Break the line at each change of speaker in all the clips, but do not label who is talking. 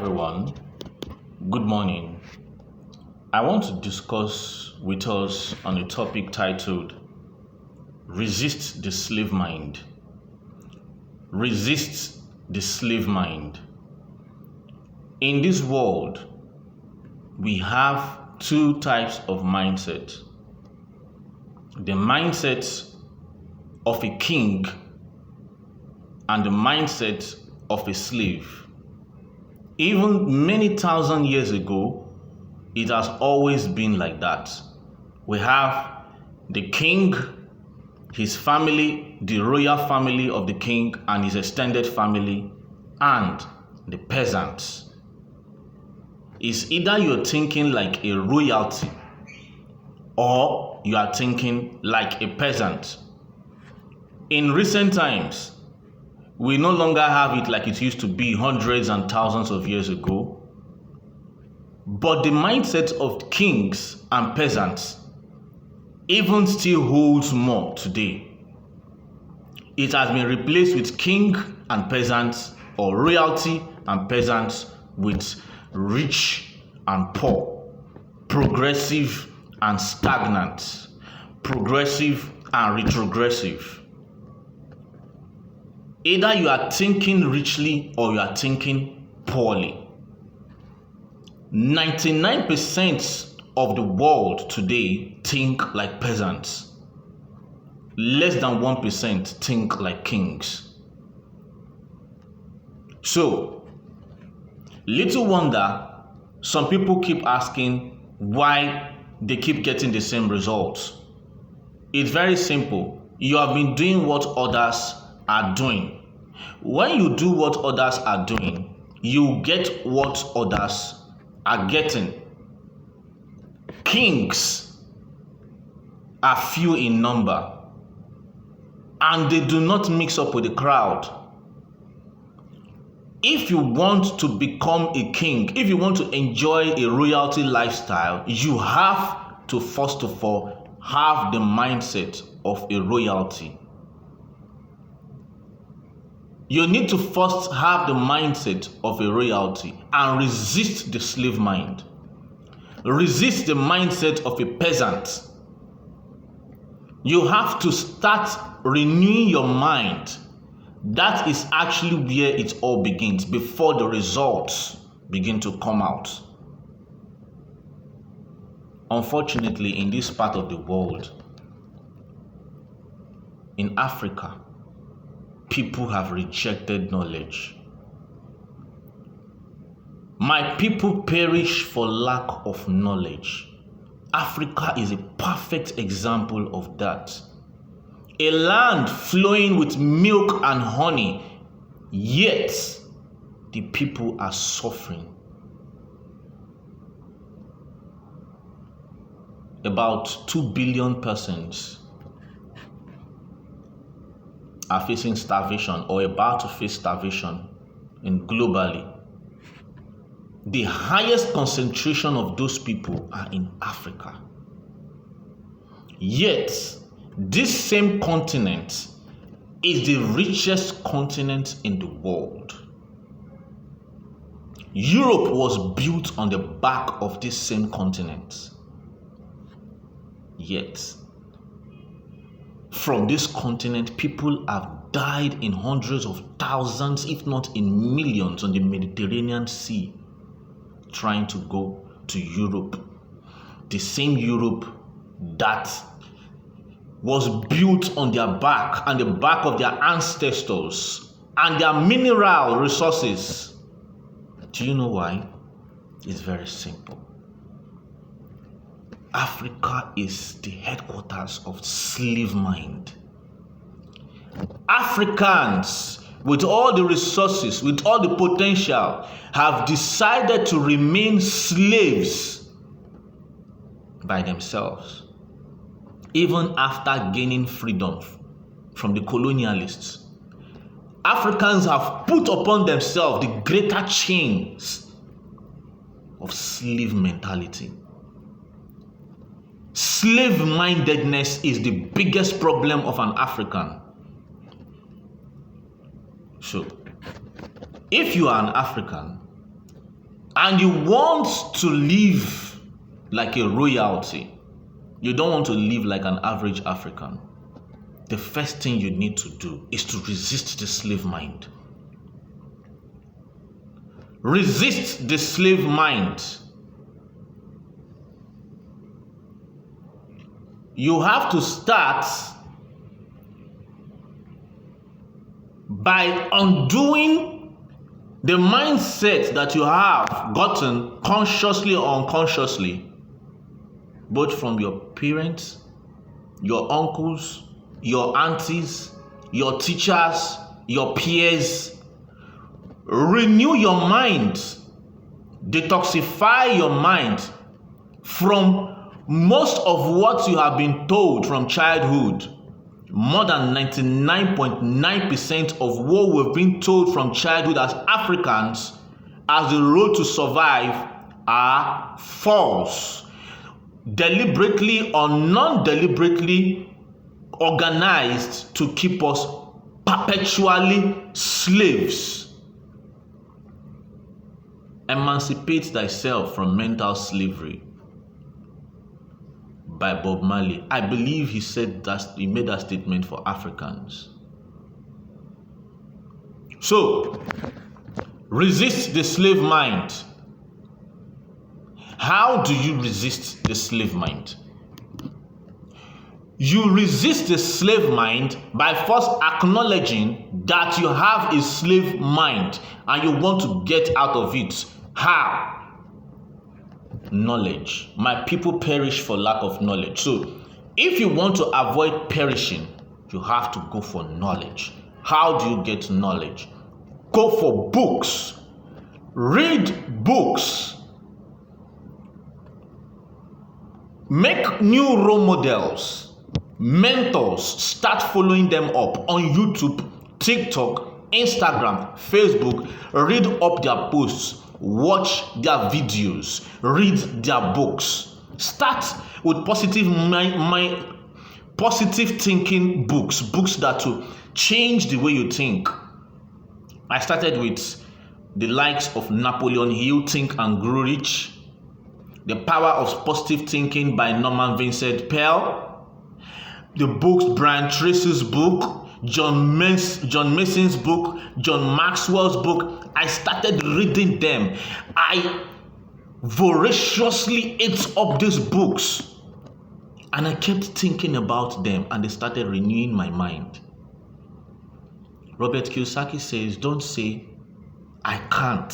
everyone. Good morning. I want to discuss with us on a topic titled Resist the Slave Mind. Resist the slave mind. In this world, we have two types of mindset. The mindset of a king and the mindset of a slave. Even many thousand years ago, it has always been like that. We have the king, his family, the royal family of the king and his extended family, and the peasants. It's either you're thinking like a royalty or you are thinking like a peasant. In recent times, we no longer have it like it used to be hundreds and thousands of years ago. But the mindset of kings and peasants even still holds more today. It has been replaced with king and peasants, or royalty and peasants, with rich and poor, progressive and stagnant, progressive and retrogressive. Either you are thinking richly or you are thinking poorly. 99% of the world today think like peasants. Less than 1% think like kings. So, little wonder some people keep asking why they keep getting the same results. It's very simple. You have been doing what others are doing. When you do what others are doing, you get what others are getting. Kings are few in number and they do not mix up with the crowd. If you want to become a king, if you want to enjoy a royalty lifestyle, you have to first of all have the mindset of a royalty. You need to first have the mindset of a royalty and resist the slave mind. Resist the mindset of a peasant. You have to start renewing your mind. That is actually where it all begins, before the results begin to come out. Unfortunately, in this part of the world, in Africa, people have rejected knowledge. My people perish for lack of knowledge. Africa is a perfect example of that. A land flowing with milk and honey, yet the people are suffering. About 2 billion persons are facing starvation or about to face starvation globally. The highest concentration of those people are in Africa. Yet, this same continent is the richest continent in the world. Europe was built on the back of this same continent. Yet, from this continent, people have died in hundreds of thousands, if not in millions, on the Mediterranean Sea, trying to go to Europe. The same Europe that was built on their back and the back of their ancestors and their mineral resources. Do you know why? It's very simple. Africa is the headquarters of slave mind. Africans, with all the resources, with all the potential, have decided to remain slaves by themselves, even after gaining freedom from the colonialists. Africans have put upon themselves the greater chains of slave mentality. Slave-mindedness is the biggest problem of an African. So, if you are an African, and you want to live like a royalty, you don't want to live like an average African, the first thing you need to do is to resist the slave mind. Resist the slave mind. You have to start by undoing the mindset that you have gotten consciously or unconsciously, both from your parents, your uncles, your aunties, your teachers, your peers. Renew your mind, detoxify your mind from most of what you have been told from childhood. More than 99.9% of what we've been told from childhood as Africans as the road to survive are false, deliberately or non-deliberately organized to keep us perpetually slaves. Emancipate Thyself from Mental Slavery by Bob Marley. I believe he made that statement for Africans. So, resist the slave mind. How do you resist the slave mind? You resist the slave mind by first acknowledging that you have a slave mind and you want to get out of it. How? Knowledge. My people perish for lack of knowledge. So, if you want to avoid perishing, you have to go for knowledge. How do you get knowledge? Go for books. Read books. Make new role models, mentors. Start following them up on YouTube, TikTok, Instagram, Facebook. Read up their posts. Watch their videos, read their books. Start with positive thinking books that will change the way you think. I started with the likes of Napoleon Hill, Think and Grow Rich, The Power of Positive Thinking by Norman Vincent Peale, the books Brian Tracy's book, John Mason's book, John Maxwell's book. I started reading them. I voraciously ate up these books. And I kept thinking about them and they started renewing my mind. Robert Kiyosaki says, don't say, I can't.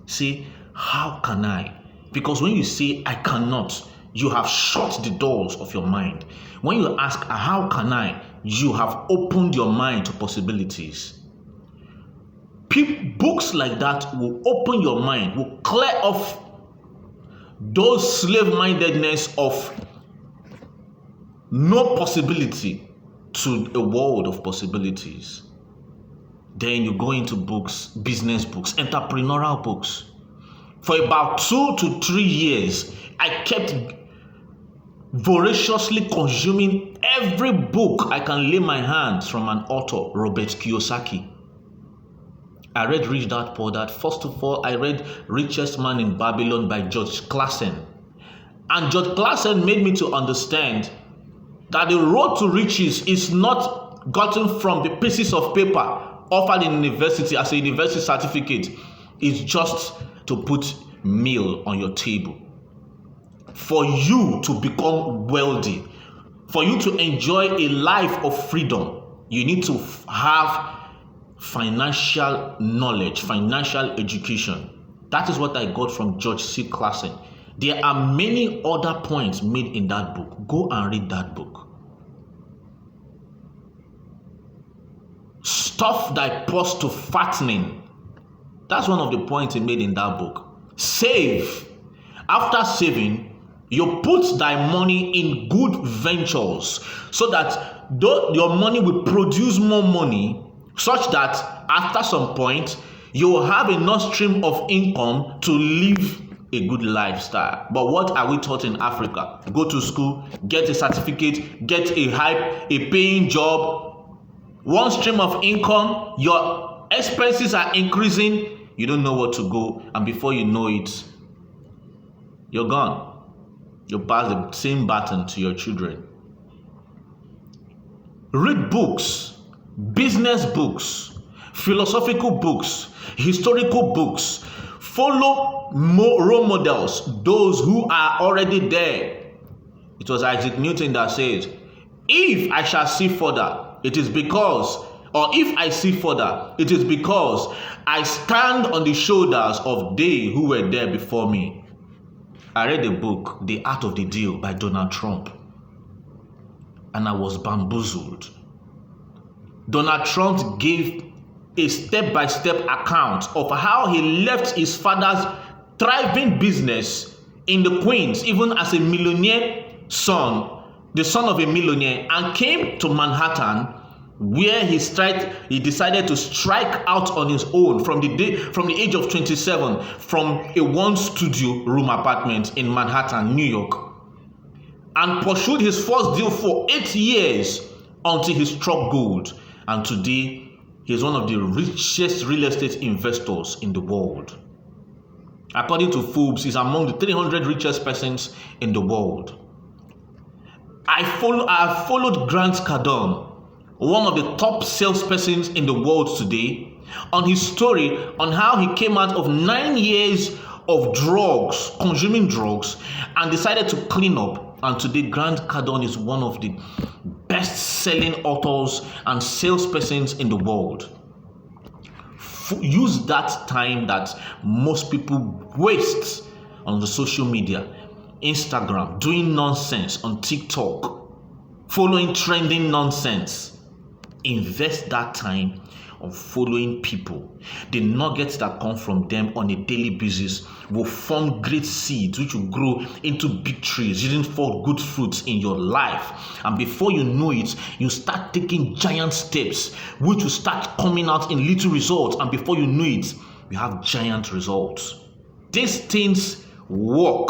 Say, how can I? Because when you say, I cannot, you have shut the doors of your mind. When you ask, how can I? You have opened your mind to possibilities. Books like that will open your mind, will clear off those slave-mindedness of no possibility to a world of possibilities. Then you go into books, business books, entrepreneurial books. For about 2 to 3 years, I kept voraciously consuming every book I can lay my hands from an author, Robert Kiyosaki. I read Rich Dad Poor Dad. First of all, I read Richest Man in Babylon by George Clason. And George Clason made me to understand that the road to riches is not gotten from the pieces of paper offered in university as a university certificate. It's just to put meal on your table. For you to become wealthy, for you to enjoy a life of freedom, you need to have financial knowledge, financial education. That is what I got from George C. Clason. There are many other points made in that book. Go and read that book. Stuff thy purse to fattening. That's one of the points he made in that book. Save. After saving, you put thy money in good ventures so that your money will produce more money, such that after some point you will have enough stream of income to live a good lifestyle. But what are we taught in Africa? Go to school, get a certificate, get a paying job, one stream of income, your expenses are increasing, you don't know where to go, and before you know it, you're gone. You pass the same baton to your children. Read books, business books, philosophical books, historical books. Follow role models, those who are already there. It was Isaac Newton that said, if I shall see further, it is because, or if I see further, it is because I stand on the shoulders of they who were there before me. I read the book, The Art of the Deal by Donald Trump, and I was bamboozled. Donald Trump gave a step-by-step account of how he left his father's thriving business in the Queens, even as a millionaire son, the son of a millionaire, and came to Manhattan, where he decided to strike out on his own from the age of 27, from a one-studio room apartment in Manhattan, New York, and pursued his first deal for 8 years until he struck gold. And today, he is one of the richest real estate investors in the world. According to Forbes, he's among the 300 richest persons in the world. I have followed Grant Cardone, one of the top salespersons in the world today, on his story on how he came out of 9 years of drugs, consuming drugs, and decided to clean up. And today, Grant Cardone is one of the best-selling authors and salespersons in the world. Use that time that most people waste on the social media, Instagram, doing nonsense on TikTok, following trending nonsense. Invest that time on following people. The nuggets that come from them on a daily basis will form great seeds which will grow into big trees, yielding forth good fruits in your life. And before you know it, you start taking giant steps which will start coming out in little results. And before you know it, you have giant results. These things work.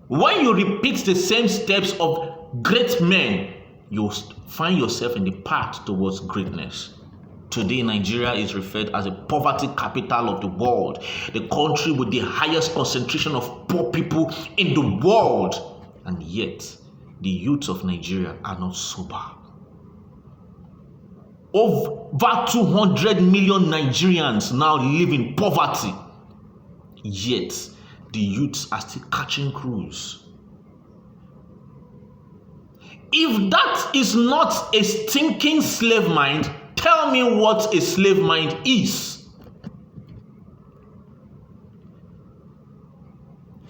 When you repeat the same steps of great men, you'll find yourself in the path towards greatness. Today, Nigeria is referred as a poverty capital of the world, the country with the highest concentration of poor people in the world. And yet, the youth of Nigeria are not sober. Over 200 million Nigerians now live in poverty, yet the youths are still catching cruise. If that is not a stinking slave mind, tell me what a slave mind is.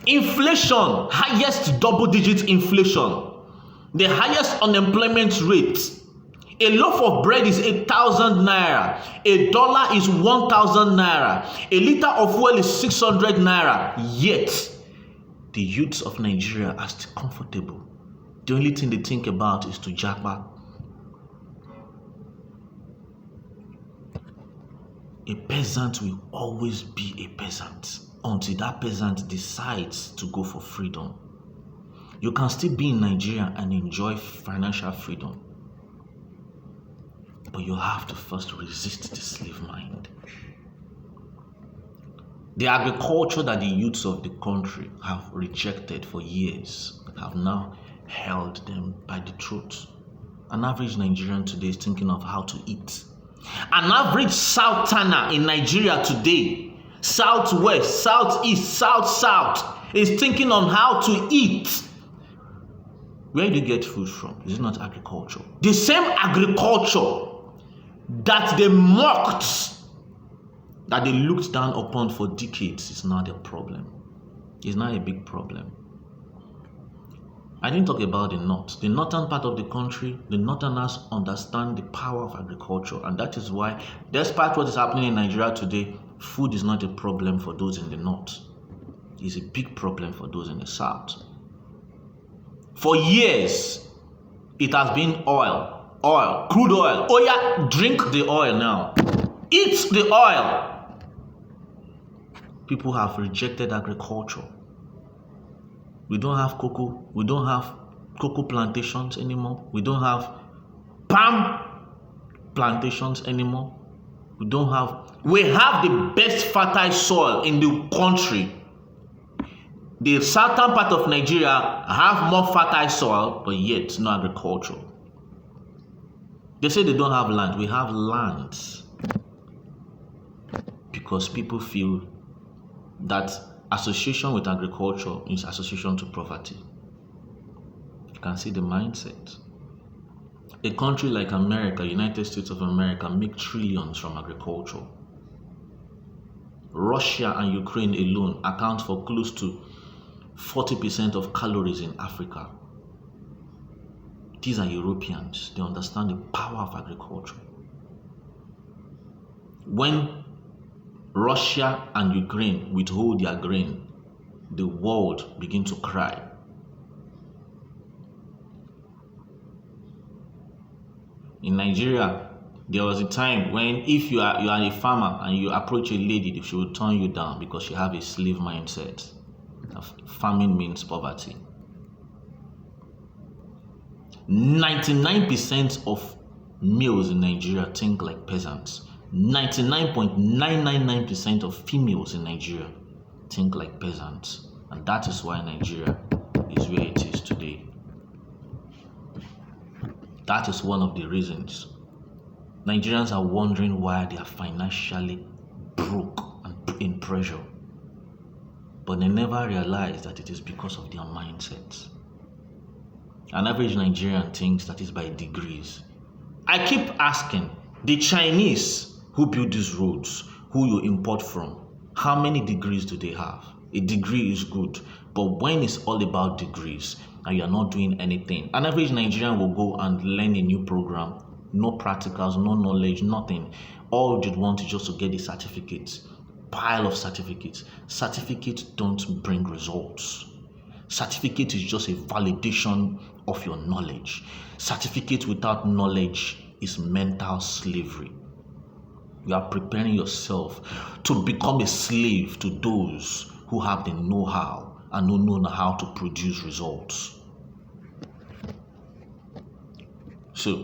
Inflation, highest double-digit inflation, the highest unemployment rate. A loaf of bread is 8,000 naira. A dollar is 1,000 naira. A liter of fuel is 600 naira. Yet, the youths of Nigeria are still comfortable. The only thing they think about is to japa. A peasant will always be a peasant until that peasant decides to go for freedom. You can still be in Nigeria and enjoy financial freedom, but you have to first resist the slave mind. The agriculture that the youths of the country have rejected for years have now held them by the throat. An average Nigerian today is thinking of how to eat. An average Southerner in Nigeria today, southwest, southeast, south, is thinking on how to eat. Where do you get food from? Is it not agriculture? The same agriculture that they mocked, that they looked down upon for decades, is not a problem. It's not a big problem. I didn't talk about the north. The northern part of the country, the northerners understand the power of agriculture, and that is why, despite what is happening in Nigeria today, food is not a problem for those in the north. It's a big problem for those in the south. For years, it has been oil, crude oil. Oh yeah, drink the oil now. Eat the oil. People have rejected agriculture. We don't have cocoa. We don't have cocoa plantations anymore. We don't have palm plantations anymore. We don't have We have the best fertile soil in the country. The southern part of Nigeria have more fertile soil, but yet no agriculture. They say they don't have land. We have lands. Because people feel that association with agriculture is association to poverty. You can see the mindset. A country like America, United States of America, make trillions from agriculture. Russia and Ukraine alone account for close to 40% of calories in Africa. These are Europeans. They understand the power of agriculture. When Russia and Ukraine withhold their grain, the world begins to cry. In Nigeria, there was a time when if you are a farmer and you approach a lady, she will turn you down because she have a slave mindset. Farming means poverty. 99% of males in Nigeria think like peasants. 99.999% of females in Nigeria think like peasants. And that is why Nigeria is where it is today. That is one of the reasons. Nigerians are wondering why they are financially broke and in pressure. But they never realize that it is because of their mindsets. An average Nigerian thinks that is by degrees. I keep asking, the Chinese who build these roads, who you import from, how many degrees do they have? A degree is good, but when it's all about degrees and you're not doing anything, an average Nigerian will go and learn a new program, no practicals, no knowledge, nothing. All you'd want is just to get a certificate, pile of certificates. Certificates don't bring results. Certificate is just a validation of your knowledge. Certificate without knowledge is mental slavery. You are preparing yourself to become a slave to those who have the know-how and who know how to produce results. So,